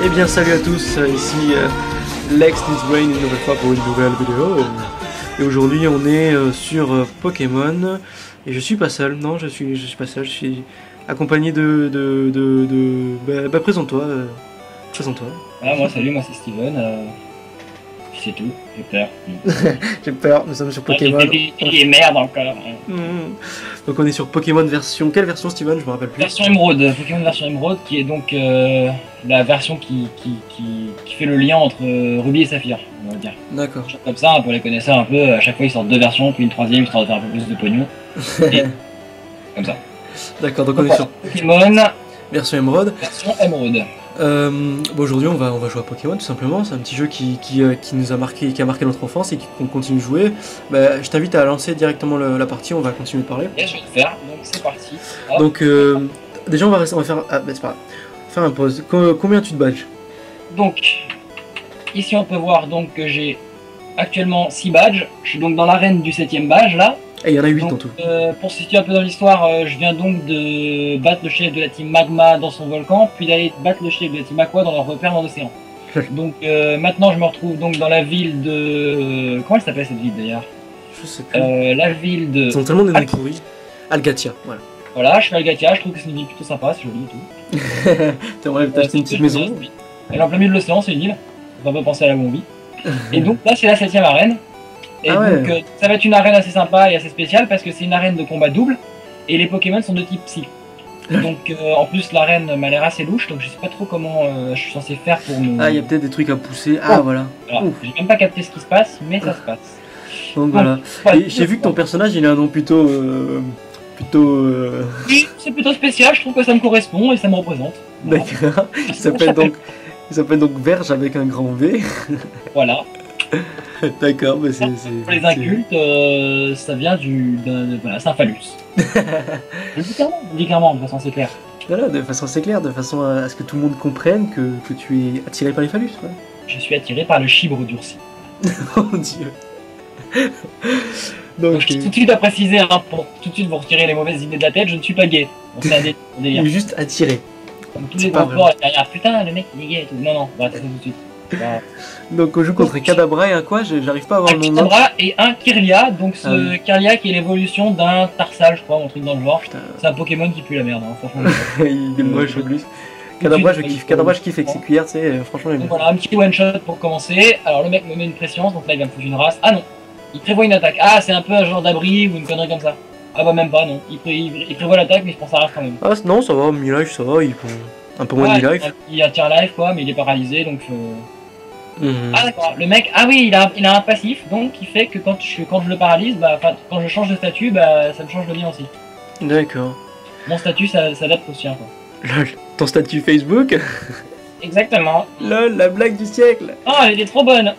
Eh bien salut à tous, ici Lex Brain une nouvelle fois pour une nouvelle vidéo. Et aujourd'hui on est sur Pokémon. Et je suis pas seul, non je suis pas seul, je suis accompagné présente-toi, présente-toi. Ah moi salut, moi c'est Steven, puis c'est tout, j'ai peur. J'ai peur, nous sommes sur Pokémon. Et merde encore. Donc on est sur Pokémon version, quelle version Steven, je me rappelle plus. Version Émeraude, Pokémon version Émeraude qui est donc la version qui fait le lien entre Ruby et Saphir, on va dire. D'accord. Comme ça, pour les connaisseurs un peu, à chaque fois ils sortent deux versions, puis une troisième, histoire de faire un peu plus de pognon. Et comme ça. D'accord, donc on est sur Pokémon version Émeraude. Version Émeraude. Bon, aujourd'hui on va jouer à Pokémon tout simplement, c'est un petit jeu qui nous a marqué, qui a marqué notre enfance et qu'on continue de jouer. Bah, je t'invite à lancer directement la partie, on va continuer de parler. Et je vais le faire, donc c'est parti. Hop. Donc déjà on va faire, ah, bah, c'est pas grave. Faire un pause. Combien tu te badges? Donc ici on peut voir donc que j'ai actuellement 6 badges, je suis donc dans l'arène du 7ème badge là. Et il y en a 8 donc, en tout. Pour se situer un peu dans l'histoire, je viens donc de battre le chef de la team Magma dans son volcan, puis d'aller battre le chef de la team Aqua dans leur repère dans l'océan. Donc maintenant je me retrouve donc dans la ville de... Comment elle s'appelle cette ville d'ailleurs? Je sais plus. La ville de... Ils sont tellement des noms pourris. Algatia, voilà. Voilà, je suis à Algatia, je trouve que c'est une ville plutôt sympa, c'est joli et tout. T'aimerais t'acheter une petite maison? Elle est en plein milieu de l'océan, c'est une île. On va pas penser à la bombe. Et donc là c'est la 7ème arène. Et donc ça va être une arène assez sympa et assez spéciale parce que c'est une arène de combat double et les Pokémon sont de type Psy. Donc en plus l'arène m'a l'air assez louche, donc je sais pas trop comment je suis censé faire pour me... Ah, il y a peut-être des trucs à pousser, ah voilà. Alors, j'ai même pas capté ce qui se passe, mais ça se passe. Donc voilà. Et j'ai vu que ton personnage il a un nom plutôt... Oui, c'est plutôt spécial, je trouve que ça me correspond et ça me représente. D'accord. Il s'appelle donc Verge avec un grand V. Voilà. D'accord, mais c'est... Pour les incultes, ça vient voilà, c'est un phallus. Je dis clairement, de façon assez claire. Voilà, de façon assez claire, de façon à ce que tout le monde comprenne que tu es attiré par les phallus. Ouais. Je suis attiré par le chibre durci. Oh mon dieu. Donc, je tiens tout de suite à préciser, hein, pour tout de suite vous retirer les mauvaises idées de la tête, je ne suis pas gay. Donc c'est un délire. Il est juste attiré. Comme tous les rapports derrière, putain, le mec il est gay et tout. Non, on va arrêter ça tout de suite. Donc on joue contre Kadabra et un quoi? J'arrive pas à avoir le nom. Un Kadabra et un Kirlia, donc ce Kirlia qui est l'évolution d'un Tarsal, je crois, un truc dans le genre. C'est un Pokémon qui pue la merde, hein, franchement. Il est moche en plus. Kadabra je kiffe avec ses cuillères, tu sais, franchement. Donc voilà, un petit one shot pour commencer. Alors le mec me met une pression, donc là il va me foutre une race. Ah non, il prévoit une attaque. Ah, c'est un peu un genre d'abri ou une connerie comme ça. Ah bah même pas, non. Il prévoit l'attaque, mais je pense à rare quand même. Ah non, ça va, mi-life, ça va, il prend un peu moins de mi-life. Il attire life quoi, mais il est paralysé, donc... Ah d'accord, le mec, ah oui, il a un passif, donc qui fait que quand je le paralyse, bah, quand je change de statut, bah, ça me change le mien aussi. D'accord. Mon statut s'adapte au sien, quoi. Lol, ton statut Facebook? Exactement. Lol, la blague du siècle. Oh, elle était trop bonne.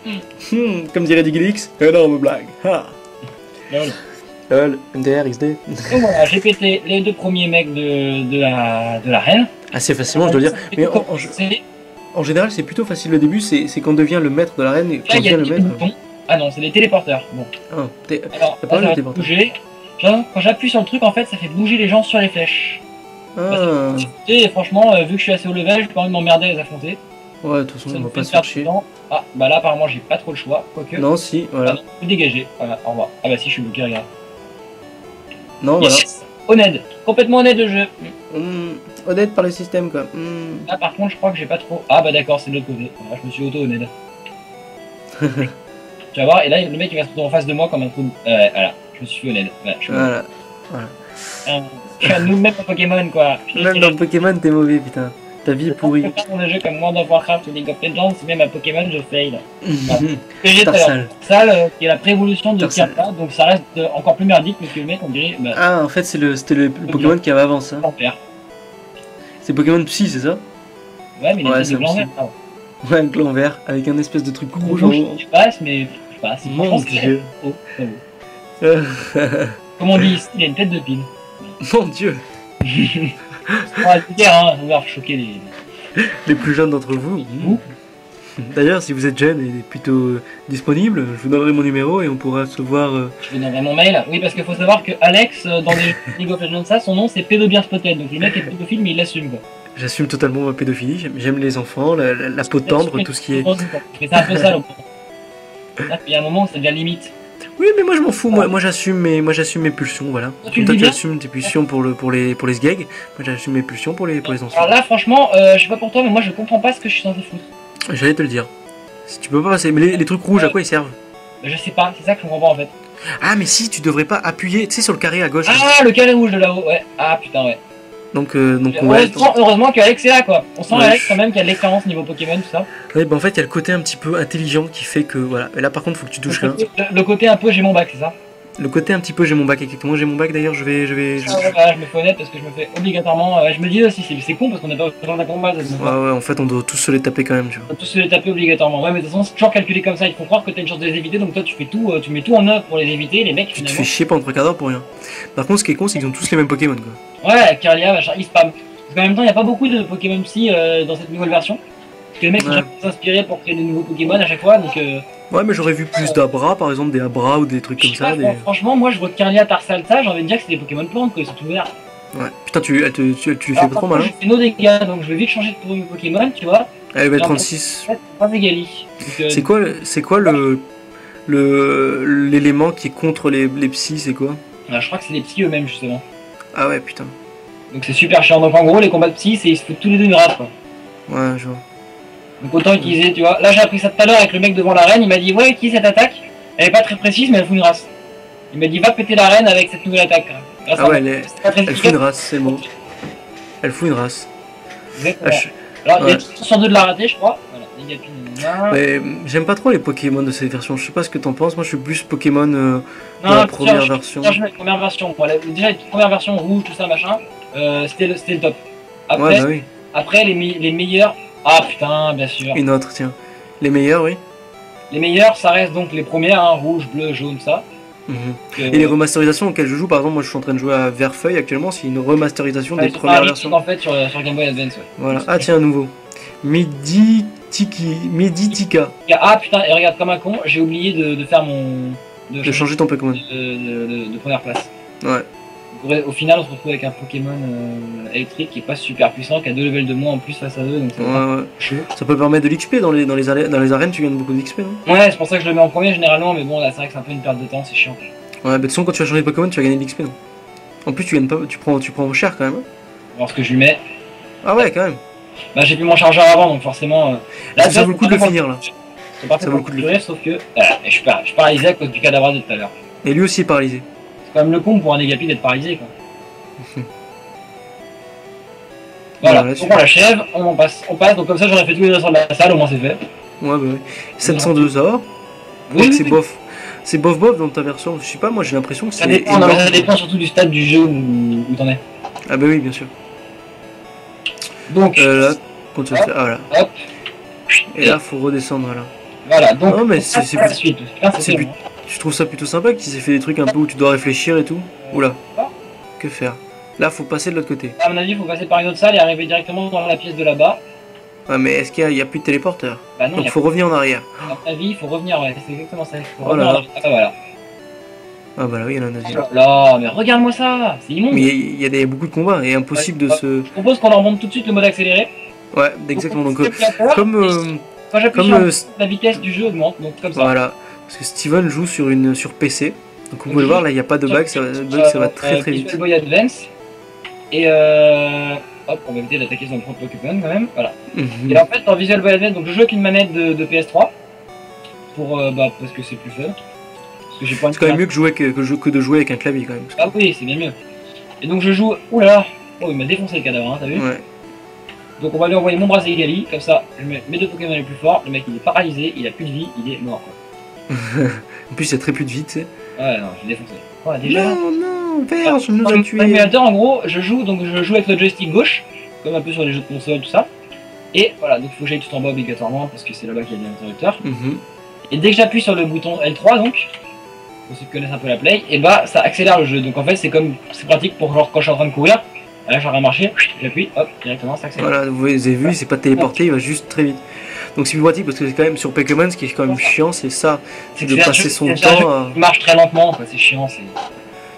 Comme dirait Diglix, énorme blague. Ha. Lol. Lol, MDR, XD. Donc voilà, j'ai pété les deux premiers mecs de la reine. Assez facilement, je dois dire. Mais en général, c'est plutôt facile le début, c'est quand on devient le maître de l'arène et quand on devient le maître. Ah non, c'est les téléporteurs. Bon. Ah, alors, ça va bouger. Genre, quand j'appuie sur le truc, en fait, ça fait bouger les gens sur les flèches. Ah. Et franchement, vu que je suis assez haut level, j'ai pas envie de m'emmerder à les affronter. Ouais, de toute façon, on va pas se faire chier. Ah, bah là, apparemment, j'ai pas trop le choix. Quoique. Non, si, voilà. Ah non, je peux dégager. Voilà, au revoir. Ah bah si, je suis bloqué, regarde. Non, voilà. Honnête, complètement honnête le jeu. Honnête par le système quoi. Là par contre je crois que j'ai pas trop... Ah bah d'accord, c'est de l'autre côté. Voilà, je me suis auto-honnête. Tu vas voir, et là le mec il va se retrouver en face de moi comme un trou. Voilà, je me suis fait honnête. Voilà. Je suis un noob même en Pokémon quoi. Même dans Pokémon t'es mauvais putain. Ta vie est pourrie. Je peux faire dans un jeu comme World of Warcraft ou League of Legends, même à Pokémon je fail. Tarsal. Tarsal qui est la préévolution de Kirlia, donc ça reste encore plus merdique parce que le mec on dirait... Bah, ah en fait c'était le Pokémon qui avait avant ça. C'est Pokémon Psy c'est ça? Ouais mais il est de blanc vert. Ouais un clan vert avec un espèce de truc rouge en haut. Je passe mais je passe. Mon dieu. Comme on dit, il a une tête de pile. Mon dieu. On va choquer les plus jeunes d'entre vous. D'ailleurs, si vous êtes jeune et plutôt disponible, je vous donnerai mon numéro et on pourra se voir. Je vous donnerai mon mail. Oui, parce qu'il faut savoir que Alex, dans les League of Legends, son nom c'est Pédobienspotted. Donc le mec est pédophile, mais il l'assume quoi. J'assume totalement ma pédophilie, j'aime les enfants, la peau tendre, tout ce qui est... Mais c'est un peu ça, donc. Il y a un moment où ça devient limite. Oui, mais moi je m'en fous, moi j'assume mes pulsions, voilà. Comme toi tu assumes tes pulsions pour les sgags, moi j'assume mes pulsions pour les enfants. Alors là, franchement, je sais pas pour toi, mais moi je comprends pas ce que je suis censé foutre. J'allais te le dire. Si tu peux pas passer, mais les trucs rouges, à quoi ils servent? Je sais pas, c'est ça que je comprends pas en fait. Ah, mais si, tu devrais pas appuyer, tu sais, sur le carré à gauche. Ah, le carré rouge de là-haut, ouais. Ah putain, ouais. Donc ouais. Heureusement qu'Alex est là, quoi. On sent Alex quand même qu'il y a de l'expérience niveau Pokémon, tout ça. Ouais, bah en fait, il y a le côté un petit peu intelligent qui fait que, voilà. Et là, par contre, faut que tu touches rien. Le côté un peu j'ai mon bac, c'est ça? Le côté un petit peu j'ai mon bac, exactement. J'ai mon bac d'ailleurs, je vais. Ah, ouais, bah, je me fais honnête parce que je me fais obligatoirement. Je me dis aussi, c'est con parce qu'on n'a pas besoin d'un combat. Ouais, en fait, on doit tous se les taper quand même, tu vois. On doit tous se les taper obligatoirement. Ouais, mais de toute façon, c'est toujours calculé comme ça. Ils font croire que t'as une chance de les éviter, donc toi, tu fais tout, tu mets tout en œuvre pour les éviter. Les mecs, finalement. Tu te fais chier pendant 3 quarts d'heure pour rien. Par contre, ce qui est con, c'est qu'ils ont tous les mêmes Pokémon, quoi. Ouais, Kirlia, machin, ils spam. Parce qu'en même temps, il n'y a pas beaucoup de Pokémon Psy dans cette nouvelle version. Parce que les mecs sont s'inspirer pour créer des nouveaux Pokémon à chaque fois, donc. Ouais, mais j'aurais vu plus d'Abra, par exemple, des Abra ou des trucs comme ça. Franchement, moi je vois Kirlia, Tarsalta, j'ai envie de dire que c'est des Pokémon plantes, quoi, ils sont tout verts. Ouais, putain, tu les fais pas trop mal, hein. Je fais nos dégâts, donc je vais vite changer de Pokémon, tu vois. Elle va être 36. Pas égali. C'est quoi l'élément qui est contre les psys, c'est quoi? Je crois que c'est les psys eux-mêmes, justement. Ah ouais, putain. Donc c'est super chiant. Donc en gros, les combats de psy, c'est ils se foutent tous les deux une race, quoi. Ouais, je vois. Donc autant utiliser, tu vois. Là j'ai appris ça tout à l'heure avec le mec devant l'arène, il m'a dit ouais, utilise cette attaque. Elle est pas très précise, mais elle fout une race. Il m'a dit va péter l'arène avec cette nouvelle attaque. Ah ouais, elle fout une race, c'est le mot. Elle fout une race. Exactement. Alors il y a 102 de la rater, je crois. Voilà, mais j'aime pas trop les Pokémon de cette version, je sais pas ce que t'en penses, moi je suis plus Pokémon de la première version. Je mets la première version, déjà les premières versions rouge, tout ça machin, c'était le top. Après, ouais, bah oui. Après les meilleurs, ah putain, bien sûr. Une autre, tiens. Les meilleurs, oui. Les meilleurs, ça reste donc les premières, hein, rouge, bleu, jaune, ça. Et les remasterisations auxquelles je joue, par exemple, moi je suis en train de jouer à Verfeuille actuellement, c'est une remasterisation des premières versions. En fait, sur Game Boy Advance, ouais. Voilà, ah tiens, un nouveau. Meditika. Ah putain, et regarde, comme un con, j'ai oublié de faire mon. De changer ton Pokémon. De première place. Ouais. Au final, on se retrouve avec un Pokémon électrique qui est pas super puissant, qui a 2 levels de moins en plus face à eux, donc chaud. Ça peut permettre de l'XP dans les arènes, tu gagnes beaucoup d'XP, non? Ouais, c'est pour ça que je le mets en premier généralement, mais bon, là c'est vrai que c'est un peu une perte de temps, c'est chiant. Ouais, mais de toute façon, quand tu vas changer de Pokémon, tu vas gagner de l'XP, non? En plus, tu gagnes pas, tu prends cher quand même. Alors ce que je lui mets. Ah ouais, quand même. Bah, j'ai plus mon chargeur avant, donc forcément. Là, ça vaut le coup de le finir là. Ça vaut le coup de le finir, sauf que je suis paralysé à cause du cadavre de tout à l'heure. Et lui aussi est paralysé. C'est quand même le con pour un Négapi d'être paralysé, quoi. Voilà, donc on l'achève, on passe, donc comme ça j'aurais fait tous les ressorts de la salle, au moins c'est fait. Ouais, bah oui. 702 ça va. Oui, c'est bof. C'est bof dans ta version, je sais pas, moi j'ai l'impression que c'est. Ça dépend surtout du stade du jeu où t'en es. Ah bah oui, bien sûr. Donc là, continue à faire. Ah voilà. Hop. Et là, faut redescendre là. Voilà, donc. Non, mais c'est la suite. Je trouve ça plutôt sympa qu'il s'est fait des trucs un peu où tu dois réfléchir et tout. Oula. Que faire? Là, faut passer de l'autre côté. À mon avis, il faut passer par une autre salle et arriver directement dans la pièce de là-bas. Ouais, mais est-ce qu'il y a plus de téléporteur? Bah non. Donc, faut revenir en arrière. À mon avis, il faut revenir, ouais, c'est exactement ça. Oh là là. Ah, voilà. Ah bah là, oui, il y en a un deuxième. Là, mais regarde-moi ça, c'est immonde. Mais il y a beaucoup de combats et impossible de se. Je propose qu'on leur monte tout de suite le mode accéléré. Ouais, exactement. Donc, comme quand j'appuie sur la vitesse du jeu augmente, donc comme ça. Voilà, parce que Steven joue sur PC. Donc vous pouvez le voir, là il n'y a pas de bug, ça va très vite. Visual Boy Advance. Et hop, on va éviter d'attaquer son propre Pokémon quand même. Voilà. Et là, en fait, dans Visual Boy Advance, donc je joue avec une manette de PS3 parce que c'est plus fun. C'est quand même mieux que de jouer avec un clavier quand même. Ah oui, c'est bien mieux. Et donc je joue. Oula, oh il m'a défoncé le cadavre, hein, t'as vu? Ouais. Donc on va lui envoyer mon Braségali, comme ça je mets mes 2 Pokémon les plus forts. Le mec il est paralysé, il a plus de vie, il est mort. En plus il y a très peu de vie, tu sais. Ouais, non, j'ai défoncé. Ouais, déjà. Non, Verge, nous a tué. Mais en gros, je joue avec le joystick gauche, comme un peu sur les jeux de console, tout ça. Et voilà, donc il faut que j'aille tout en bas obligatoirement parce que c'est là-bas qu'il y a l'interrupteur. Et dès que j'appuie sur le bouton L3, donc, pour ceux qui connaissent un peu la play, et bah ça accélère le jeu. Donc en fait, c'est pratique pour genre quand je suis en train de courir. Là, j'ai rien marché, j'appuie, hop, directement ça accélère. Voilà, vous avez vu, c'est pas téléporté, il va juste très vite. Donc c'est plus pratique parce que c'est quand même sur Pokémon, ce qui est quand même chiant, c'est ça, c'est de passer son temps à. Il marche très lentement, c'est chiant. Tu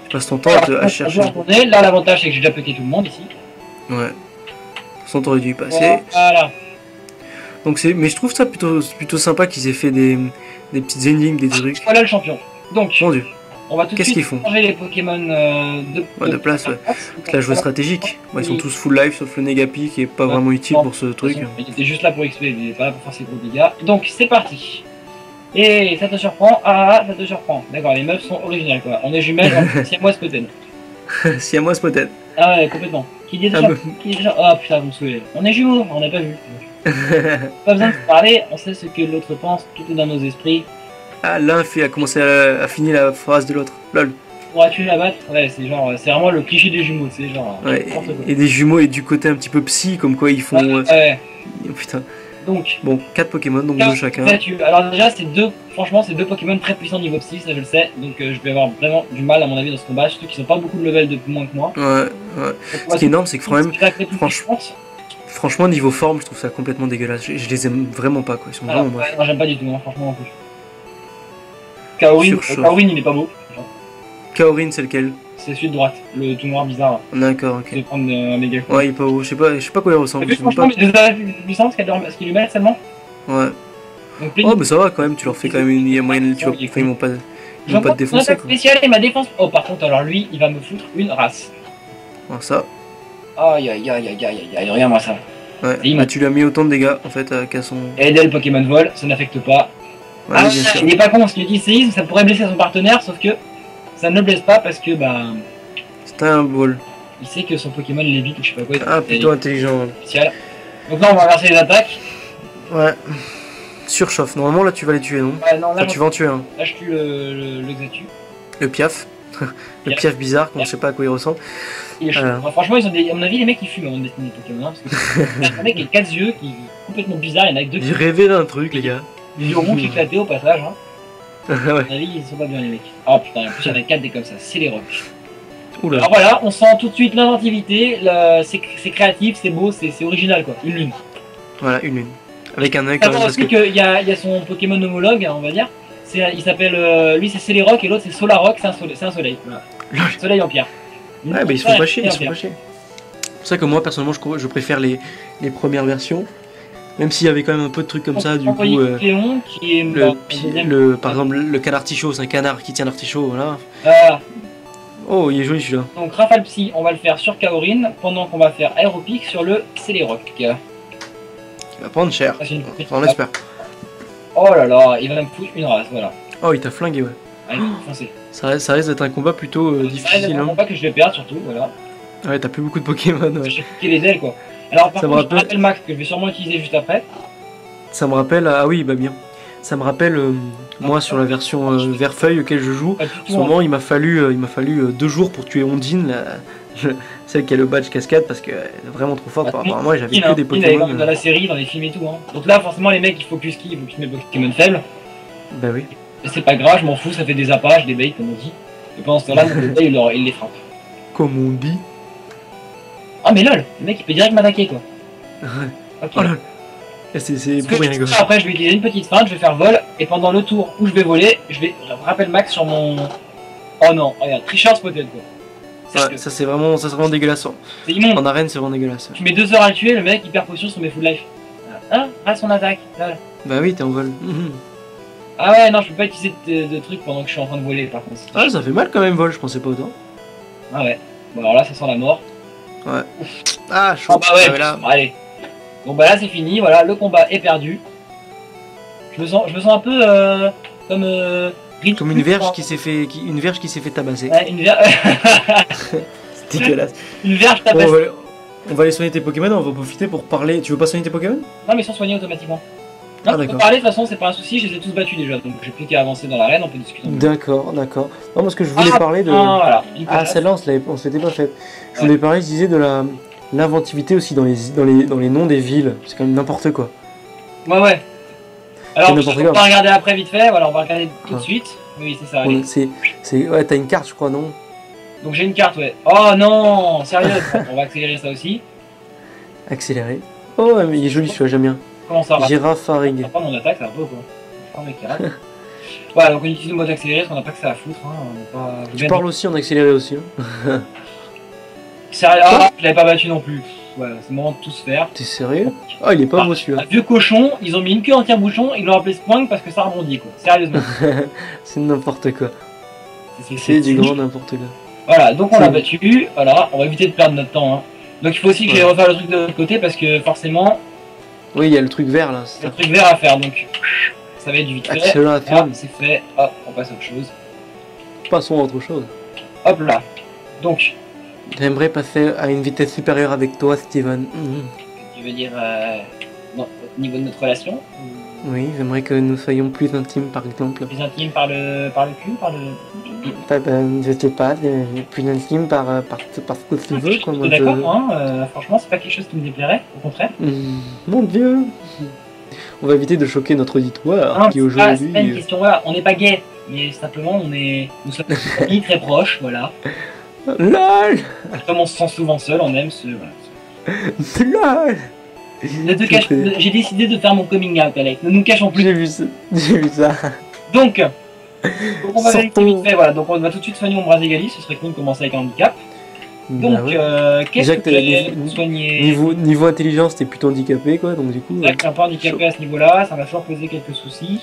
passes ton temps à chercher. Là, l'avantage c'est que j'ai déjà pété tout le monde ici. Ouais. façon, t'aurais dû y passer. Voilà. Donc mais je trouve ça plutôt sympa qu'ils aient fait des petites énigmes, des trucs. Voilà le champion. Donc, Mon Dieu. on va tout de Qu'est-ce suite qu'ils font changer les Pokémon de place, ouais. Donc là, jouer stratégique. Bon, ils sont tous full life, sauf le Negapi qui est pas vraiment utile pour ce truc. Il était juste là pour XP, il est pas là pour faire ses gros dégâts. Donc, c'est parti. Et ça te surprend? Ah, ça te surprend. D'accord, les meufs sont originales quoi. On est jumelles, siamoise peut-être. Siamoise peut-être. Ah ouais, complètement. Qui dit déjà... Ah putain, vous me saoulez. On est jumeaux, on n'a pas vu. Pas besoin de se parler, on sait ce que l'autre pense, tout est dans nos esprits. Ah, l'un a commencé à finir la phrase de l'autre. Lol. Pourras-tu la battre? Ouais, c'est genre, c'est vraiment le cliché des jumeaux, c'est genre... Ouais, et des jumeaux et du côté un petit peu psy, comme quoi ils font... Ouais. Oh, putain. Donc... Bon, 4 Pokémon, donc 2 chacun. Alors déjà, franchement, c'est deux Pokémon très puissants niveau psy, ça je le sais. Donc je vais avoir vraiment du mal à mon avis dans ce combat, surtout qu'ils n'ont pas beaucoup de level de moins que moi. Ouais. Ce qui est énorme, c'est que franchement, niveau forme, je trouve ça complètement dégueulasse. Je les aime vraiment pas, quoi. Ils sont vraiment moches. Ouais, j'aime pas du tout, hein, franchement, en plus. Kaorin, il est pas beau. Kaorin, c'est lequel? C'est celui de droite, le tout noir bizarre. D'accord, ok. Je vais prendre un méga. Ouais, il est pas beau. Je sais pas quoi il ressemble. Franchement, mais déjà puissance ce qu'il lui met seulement. Ouais. Donc, oh, mais ça va quand même, tu leur fais quand même il y a moyen, tu vois, ils vont pas te défoncer, quoi. Spécial et ma défense. Oh, par contre, alors lui, il va me foutre une race. Alors ça. Aïe, regarde moi ça. Ouais, bah, tu lui as mis autant de dégâts en fait qu'à son. Et le Pokémon vol, ça n'affecte pas. Ouais, bien sûr. Il est pas con, parce qu'il dit séisme, ça pourrait blesser son partenaire, sauf que ça ne blesse pas parce que bah. C'est un bol. Il sait que son Pokémon l'évite ou je sais pas quoi. Ah, plutôt intelligent. Spécial. Donc là, on va inverser les attaques. Ouais. Surchauffe. Normalement, là, tu vas les tuer, non? Ouais, non, là, tu vas en tuer un. Là, je tue le Xatu. Le Piaf. Le Piaf bizarre, qu'on ne sait pas à quoi il ressemble. Il est chaud. Franchement, ils ont à mon avis, les mecs, ils fument avant de dessiner les Pokémon. Hein, parce que un mec avec 4 yeux qui est complètement bizarre. Il y en a que 2. J'ai rêvé d'un truc, les gars. Des yeux rouges éclatés au passage. Hein. Ouais. À mon avis, ils sont pas bien, les mecs. Oh putain, en plus, il y en a 4 des comme ça. C'est les rocs. Oula. Alors voilà, on sent tout de suite l'inventivité. C'est créatif, c'est beau, c'est original, quoi. Une lune. Voilà, une lune. Avec un œil quand même. Parce qu'il y a son Pokémon homologue, hein, on va dire. Il s'appelle. Lui, c'est Céléroc et l'autre, c'est Solaroc, c'est un soleil. Voilà. Soleil en pierre. Ouais, bah ils se font pas chier, ils se font pas chier. C'est pour ça que moi, personnellement, je préfère les premières versions. Même s'il y avait quand même un peu de trucs comme ça, du coup. Cléon, qui est par exemple, le canard artichaut, c'est un canard qui tient l'artichaut, voilà. Oh, il est joli celui-là. Donc, Rafale Psy, on va le faire sur Kaorin, pendant qu'on va faire Aéropic sur le Céléroc. Il va prendre cher, on l'espère. Oh là là, il va me foutre une race, voilà. Oh, il t'a flingué, ouais. Allez, foncez. Ça risque d'être un combat plutôt difficile. C'est un combat que je vais perdre surtout, voilà. Ouais, t'as plus beaucoup de Pokémon. Ouais. J'ai piqué les ailes, quoi. Alors, par contre, je me rappelle Max, que je vais sûrement utiliser juste après. Ça me rappelle, ah oui, bah bien. Ça me rappelle, moi, sur la version vert-feuille auquel je joue, en ce moment, il m'a fallu 2 jours pour tuer Ondine, celle qui a le badge cascade, parce qu'elle est vraiment trop forte par rapport à moi, j'avais que des Pokémon. Dans la série, dans les films et tout. Hein. Donc là, forcément, les mecs, il focus qui? Il focus mes Pokémon faibles. Bah oui. Et c'est pas grave, je m'en fous, ça fait des appages, des baits, comme on dit. Et pendant ce temps-là, mon bébé, il les frappe. Comme on dit. Ah, mais lol, le mec, il peut direct m'attaquer, quoi. Ouais. Ok. Oh lol. C'est pour rien, quoi. Après, je vais utiliser une petite feinte, je vais faire vol, et pendant le tour où je vais voler, je vais rappel max sur mon. Oh non, regarde, tricheur peut-être, quoi. Ouais, ça c'est vraiment dégueulasse. C'est immonde. En arène, c'est vraiment dégueulasse. Tu mets 2 heures à le tuer, le mec, il perd potion sur mes full life. Hein? Ah, son attaque, lol. Bah oui, t'es en vol. Ah ouais, non, je peux pas utiliser de trucs pendant que je suis en train de voler, par contre. Ah, ça fait mal quand même, vol, je pensais pas autant. Ah ouais. Bon, alors là, ça sent la mort. Ouais. Ah, chaud. Ah bah ouais, là. Allez. Bon bah là, c'est fini, voilà, le combat est perdu. Je me sens un peu comme une verge qui s'est fait, tabasser. Ouais, une verge. C'est dégueulasse. Une verge tabassée. Bon, on va aller soigner tes Pokémon, on va profiter pour parler. Tu veux pas soigner tes Pokémon? Non, mais ils sont soignés automatiquement. Non, ah, tu peux parler, de toute façon, c'est pas un souci, je les ai tous battus déjà, donc j'ai plus qu'à avancer dans l'arène, on peut discuter. D'accord. Non, parce que je voulais parler de. Voilà. Ah, celle-là, on s'était pas faite. Je voulais parler, je disais, de l'inventivité aussi dans les noms des villes. C'est quand même n'importe quoi. Ouais. Alors, on va regarder après vite fait, voilà, on va regarder tout de suite. Oui, c'est ça. Ouais, t'as une carte, je crois, non? Donc j'ai une carte, ouais. Oh non, sérieux. On va accélérer ça aussi. Accélérer. Oh, mais il est joli celui-là, j'aime bien. Comment ça va? Girafarig. Après mon attaque, c'est un peu quoi. Je mec qui rate. Voilà, donc on utilise le mode accéléré parce qu'on n'a pas que ça à foutre. Hein. Tu parles aussi en accéléré aussi. Sérieux, ah, je l'avais pas battu non plus. Ouais, c'est le moment de tous faire. T'es sérieux? Ah, il est pas beau celui-là. Un vieux cochon, ils ont mis une queue en tire-bouchon, ils l'ont appelé Spring parce que ça rebondit quoi. Sérieusement. C'est n'importe quoi. C'est du grand n'importe quoi. Voilà, donc on l'a battu. Voilà, on va éviter de perdre notre temps. Hein. Donc il faut aussi que j'aille refaire le truc de l'autre côté parce que forcément. Oui, il y a le truc vert là. Il y a le truc vert à faire donc. Ça va être vite fait. Excellent à faire. C'est fait. Hop, on passe à autre chose. Passons à autre chose. Hop là. Donc. J'aimerais passer à une vitesse supérieure avec toi, Steven. Tu veux dire au niveau de notre relation? Oui, j'aimerais que nous soyons plus intimes, par exemple. Plus intimes par le cul, par le. Je sais pas, plus intimes par ce que tu veux. Je suis d'accord, hein, franchement, c'est pas quelque chose qui me déplairait, au contraire. Mon Dieu! On va éviter de choquer notre auditoire qui aujourd'hui. C'est pas une question, voilà, on n'est pas gay, mais simplement nous sommes amis très proches, voilà. LOL! Comme on se sent souvent seul, on aime ce. Voilà. LOL! J'ai décidé de faire mon coming out, Alex. Ne nous cachons plus. J'ai vu ça. Donc on va vérifier vite fait, voilà. Donc on va tout de suite soigner mon bras égaliste. Ce serait cool de commencer avec un handicap. Donc qu'est-ce que j'ai soigné? Niveau intelligence, t'es plutôt handicapé quoi, donc du coup. Exact, un peu handicapé à ce niveau-là, ça va toujours poser quelques soucis.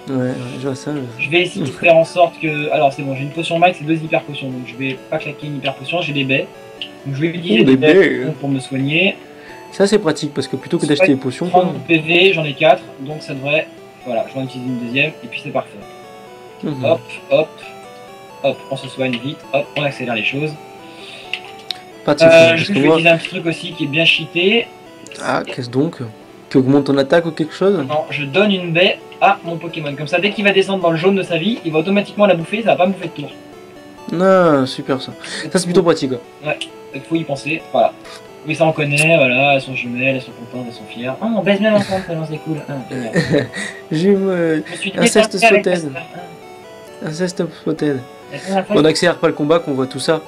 Ouais, je vois ça. Je vais essayer de faire en sorte que. Alors c'est bon, j'ai une potion max et 2 hyper potions, donc je vais pas claquer une hyper potion, j'ai des baies. Donc je vais utiliser des baies pour me soigner. Ça c'est pratique parce que plutôt que d'acheter des potions. 30 PV, j'en ai 4, donc ça devrait. Voilà, je vais en utiliser une deuxième et puis c'est parfait. Hop, hop, hop, on se soigne vite, hop, on accélère les choses. Je vais utiliser un petit truc aussi qui est bien cheaté. Ah, qu'est-ce donc? Qui augmente ton attaque ou quelque chose? Non, je donne une baie à mon Pokémon. Comme ça, dès qu'il va descendre dans le jaune de sa vie, il va automatiquement la bouffer, ça va pas me bouffer de tour. Non, super ça. Ça c'est plutôt pratique quoi. Ouais, il faut y penser, voilà. Oui, ça on connaît, voilà, elles sont jumelles, elles sont contentes, elles sont fières. Ah, on baisse bien ensemble, c'est cool. Inceste spotted. Inceste spotted. On n'accélère pas le combat, qu'on voit tout ça.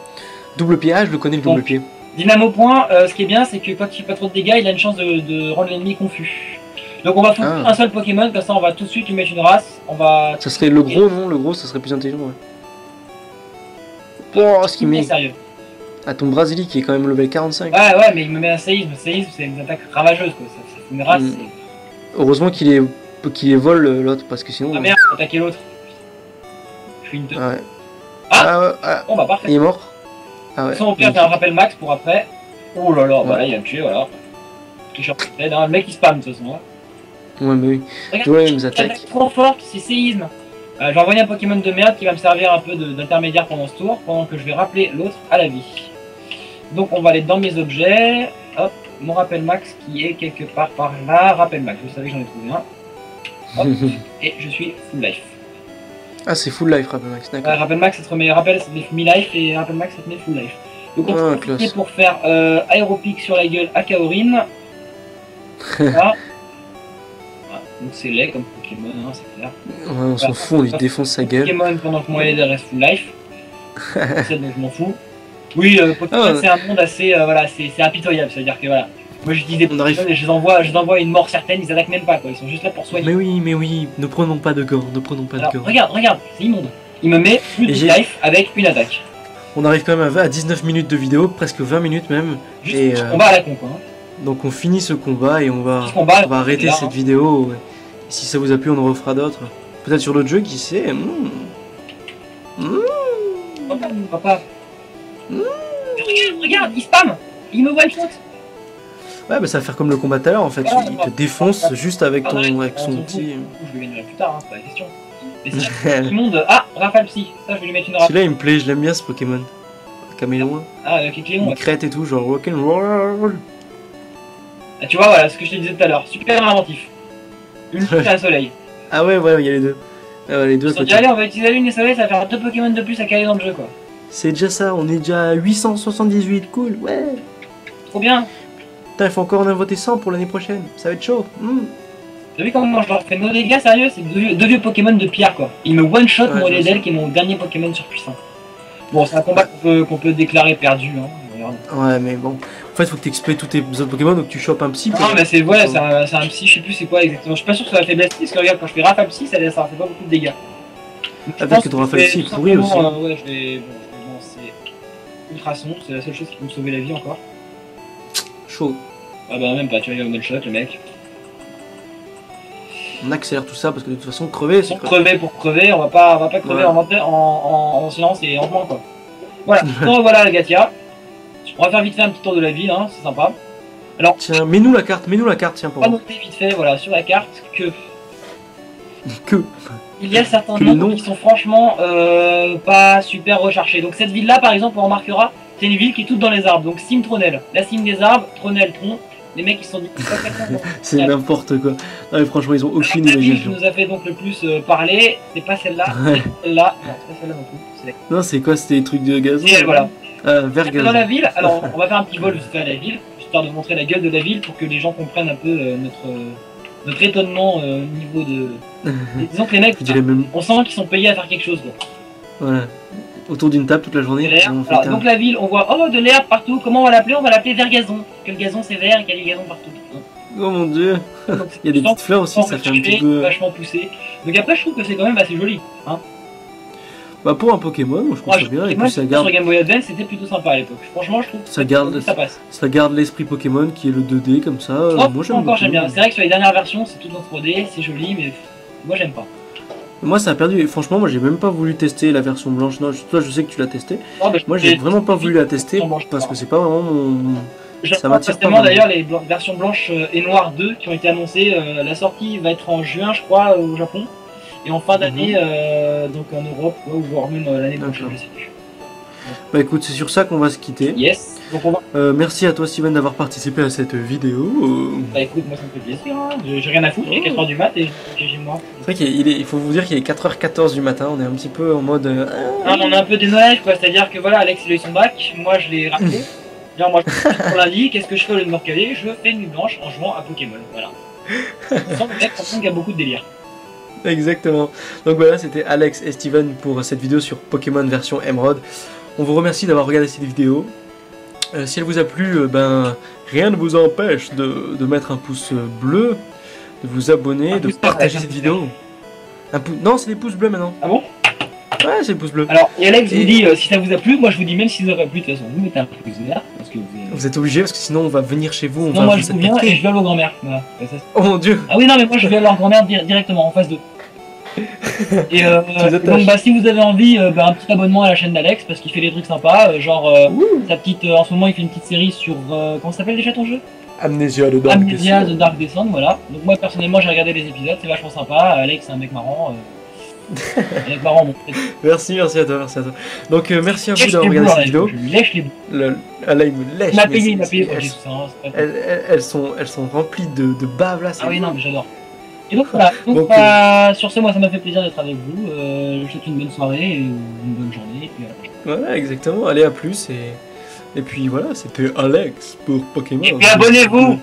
Double pied, je le connais le double pied. Dynamo point, ce qui est bien, c'est que quand il fait pas trop de dégâts, il a une chance de rendre l'ennemi confus. Donc on va foutre un seul Pokémon, comme ça on va tout de suite lui mettre une race. On va. Ça serait le gros, non? Le gros, ça serait plus intelligent, ouais. Oh, ce qui met. Sérieux. Ah, ton Brasili qui est quand même level 45. Ouais, mais il me met un séisme. Séisme, c'est une attaque ravageuse, quoi. Ça fout une race. Heureusement qu'il est vol l'autre, parce que sinon. Ah merde, attaquer l'autre. Je suis une 2. Ouais. Bon bah parfait. Il est mort. Ah ouais. Au pire, j'ai un rappel max pour après. Oh là là, voilà, il va me tuer, voilà. Le mec il spam de toute façon. Ouais, mais oui. Regarde, il nous attaque trop forte, c'est séisme. Je vais envoyer un Pokémon de merde qui va me servir un peu d'intermédiaire pendant ce tour, pendant que je vais rappeler l'autre à la vie. Donc on va aller dans mes objets. Hop, mon rappel max qui est quelque part par là. Rappel max, je savais que j'en ai trouvé un. Hop, et je suis full life. Ah, c'est full life, rappel max, d'accord. Rappel max, ça te remet rappel, ça te met mi-life, et rappel max, ça te met full life. Donc on va profiter pour faire aéropic sur la gueule à Kaorin. Voilà. Donc c'est laid comme Pokémon, hein, c'est clair. Ouais, on s'en fout, on lui défonce sa gueule. Pokémon pendant que mon LD reste full life. C'est donc je m'en fous. Oui, Pokémon c'est un monde assez, voilà, c'est impitoyable, c'est-à-dire que voilà. Moi j'utilise des Pokémon et je les envoie une mort certaine, ils attaquent même pas quoi, ils sont juste là pour soigner. Mais oui, ne prenons pas de gants, Regarde, c'est immonde. Il me met plus de life avec une attaque. On arrive quand même à 19 minutes de vidéo, presque 20 minutes même. Juste et combat à la con quoi. Donc on finit ce combat et on va arrêter cette vidéo. Et si ça vous a plu, on en refera d'autres. Peut-être sur d'autres jeux, qui sait. Papa. Regarde, il spam. Il me one shot. Ouais, bah ça va faire comme le combat tout à l'heure en fait. Il te défonce juste avec son petit. Je le gagnerai plus tard, hein, c'est pas la question. Mais c'est tout le monde. Ah, Rafale Psy. Ça, je vais lui mettre une rafale. Celui-là il me plaît, je l'aime bien ce Pokémon. Caméléon. Ah, avec Clément. Il crête et tout, genre rock'n'roll. Ah, tu vois, voilà ce que je te disais tout à l'heure. Super inventif. Une flûte et un soleil. Ah ouais, il y a les deux. Les deux. Allez, on va utiliser la lune et le soleil, ça va faire 2 Pokémon de plus à caler dans le jeu quoi. C'est déjà ça, on est déjà à 878, cool, ouais. Trop bien. Putain, il faut encore en inventer 100 pour l'année prochaine, ça va être chaud. T'as vu comment je leur fais nos dégâts, sérieux? C'est deux vieux Pokémon de pierre quoi. Il me one shot mon Ledel qui est mon dernier Pokémon surpuissant. Bon, c'est un combat qu'on peut déclarer perdu, hein. Regarde. Ouais, mais bon. En fait, faut que tu exploites tous tes autres Pokémon, donc tu chopes un psy. Non, mais c'est un psy, je sais plus c'est quoi exactement. Je suis pas sûr que ça va faiblesse, parce que regarde, quand je fais Rafale Psy, ça fait pas beaucoup de dégâts. Avec que ton Rafale Psy est pourri aussi. Ouais, je vais lancer Ultrason, c'est la seule chose qui peut me sauver la vie encore. chaud. Ah bah même pas, tu vois, il va one shot le mec. On accélère tout ça parce que de toute façon, crever, c'est crever pour crever, on va pas crever en silence et en moins quoi. Voilà, donc voilà la Gatia. On va faire vite fait un petit tour de la ville, hein, c'est sympa. Alors, tiens, mets-nous la carte, tiens pour. On va noter vite fait, voilà, sur la carte que que il y a certains noms qui sont franchement pas super recherchés. Donc cette ville-là, par exemple, on remarquera, c'est une ville qui est toute dans les arbres. Donc cime Tronel, la cime des arbres, Tronel, tronc. Les mecs ils se sont dit c'est n'importe quoi. Non mais franchement ils ont aucune imagination. La qui nous a fait donc le plus parler, c'est pas celle-là, c'est celle-là. Non, c'est pas celle-là non plus. Non c'est quoi, c'était des trucs de gazon? Et voilà. Vert gazon. Dans la ville, alors on va faire un petit vol juste à la ville, histoire de montrer la gueule de la ville pour que les gens comprennent un peu notre étonnement au niveau de... Disons que les mecs, on sent qu'ils sont payés à faire quelque chose. Quoi. Voilà. Autour d'une table toute la journée. Alors, donc la ville, on voit oh de l'herbe partout. Comment on va l'appeler? On va l'appeler vert gazon. Que le gazon c'est vert et qu'il y a des gazons partout. Oh mon dieu. Il y a des petites fleurs aussi, ça fait un petit peu vachement poussé. Donc après je trouve que c'est quand même assez joli. Hein. Bah pour un Pokémon, je trouve ça bien. Et puis ça garde. Sur Game Boy Advance, c'était plutôt sympa à l'époque. Franchement, je trouve que ça passe. Ça garde l'esprit Pokémon qui est le 2D comme ça. Moi j'aime beaucoup. J'aime bien. C'est vrai que sur les dernières versions, c'est tout en 3D, c'est joli, mais moi j'aime pas. Moi ça a perdu, franchement moi j'ai même pas voulu tester la version blanche, non, toi je sais que tu l'as testé, bah, moi j'ai vraiment pas voulu la tester parce que c'est pas vraiment mon... Ça m'attire pas d'ailleurs les versions blanches et noires 2 qui ont été annoncées, la sortie va être en juin je crois au Japon, et en fin d'année donc en Europe, ou voire même l'année prochaine, je sais plus. Bah écoute, c'est sur ça qu'on va se quitter. Yes. Donc on va... merci à toi Steven d'avoir participé à cette vidéo. Bah écoute, moi ça me fait plaisir, hein. J'ai rien à foutre, il est 4h du mat et j'ai moi. C'est vrai qu'il faut vous dire qu'il est 4h14 du matin, on est un petit peu en mode... on est un peu dénoyage quoi, c'est-à-dire que voilà, Alex il a eu son bac, moi je l'ai raté. Genre moi je pour lundi, qu'est-ce que je fais au lieu de me recaler? Je fais une nuit blanche en jouant à Pokémon, voilà. Sans le mec, il y a beaucoup de délire. Exactement. Donc voilà, c'était Alex et Steven pour cette vidéo sur Pokémon version Emerald. On vous remercie d'avoir regardé cette vidéo. Si elle vous a plu, rien ne vous empêche de mettre un pouce bleu, de vous abonner, de partager cette vidéo. Non, c'est des pouces bleus maintenant. Ah bon? Ouais, c'est le pouce bleu. Alors, et Alex vous dit si ça vous a plu, moi je vous dis même si ça vous a plu, de toute façon, vous mettez un pouce vert. Parce que vous êtes obligé, parce que sinon on va venir chez vous. Non, moi je vous viens et je vais à leur grand-mère. Voilà. Oh mon dieu! Ah oui, non, mais moi je vais à leur grand-mère directement en face d'eux. Et donc bah si vous avez envie, un petit abonnement à la chaîne d'Alex parce qu'il fait des trucs sympas, genre sa petite, en ce moment il fait une petite série sur comment ça s'appelle déjà ton jeu? Amnesia de Dark Descent, voilà. Donc moi personnellement j'ai regardé les épisodes, c'est vachement sympa. Alex c'est un mec marrant. Avec marrant bon. Merci à toi. Donc merci à vous d'avoir regardé cette vidéo. Je lui lèche les bouts. Là il me lèche. Il m'a payé. Elles sont remplies de bave là. Ah oui non mais j'adore. Et donc voilà, sur ce, moi ça m'a fait plaisir d'être avec vous. Je vous souhaite une bonne soirée et une bonne journée. Et puis voilà, exactement. Allez, à plus. Et puis voilà, c'était Alex pour Pokémon. Et puis abonnez-vous.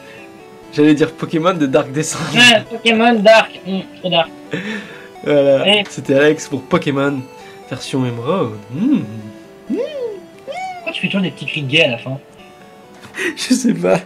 J'allais dire Pokémon de Dark Descent. Ouais, Pokémon Dark. Trop dark. Voilà, c'était Alex pour Pokémon version Emerald. Pourquoi tu fais toujours des petits cris gays à la fin? Je sais pas.